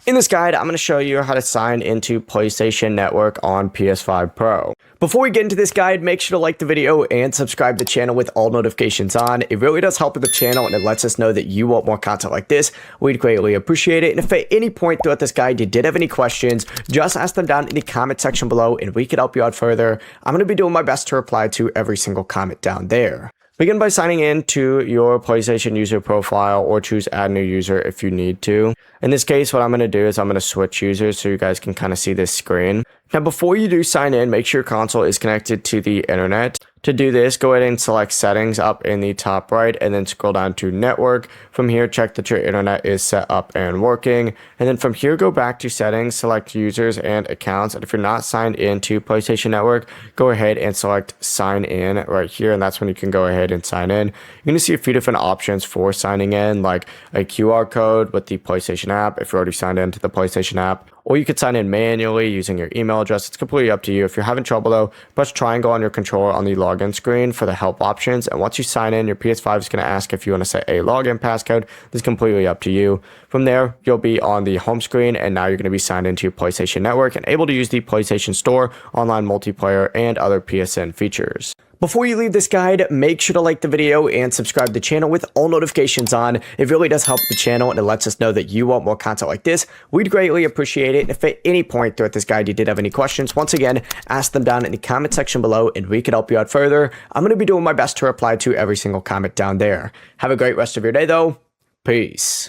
In this guide, I'm going to show you how to sign into PlayStation Network on PS5 Pro. Before we get into this guide, make sure to like the video and subscribe to the channel with all notifications on. It really does help with the channel and it lets us know that you want more content like this. We'd greatly appreciate it. And if at any point throughout this guide you did have any questions, just ask them down in the comment section below and we could help you out further. I'm going to be doing my best to reply to every single comment down there. Begin by signing in to your PlayStation user profile or choose add new user if you need to. In this case, what I'm going to do is I'm going to switch users so you guys can kind of see this screen. Now, before you do sign in, make sure your console is connected to the internet. To do this, go ahead and select settings up in the top right and then scroll down to network. From here, check that your internet is set up and working. And then from here, go back to settings, select users and accounts. And if you're not signed into PlayStation Network, go ahead and select sign in right here. And that's when you can go ahead and sign in. You're going to see a few different options for signing in, like a QR code with the PlayStation app if you're already signed into the PlayStation app. Or you could sign in manually using your email address. It's completely up to you. If you're having trouble though, press triangle on your controller on the login screen for the help options. And once you sign in, your PS5 is going to ask if you want to set a login passcode. This is completely up to you. From there, you'll be on the home screen and now you're going to be signed into PlayStation Network and able to use the PlayStation Store, online multiplayer, and other PSN features. Before you leave this guide, make sure to like the video and subscribe to the channel with all notifications on. It really does help the channel and it lets us know that you want more content like this. We'd greatly appreciate it. And if at any point throughout this guide you did have any questions, once again, ask them down in the comment section below and we could help you out further. I'm going to be doing my best to reply to every single comment down there. Have a great rest of your day though. Peace.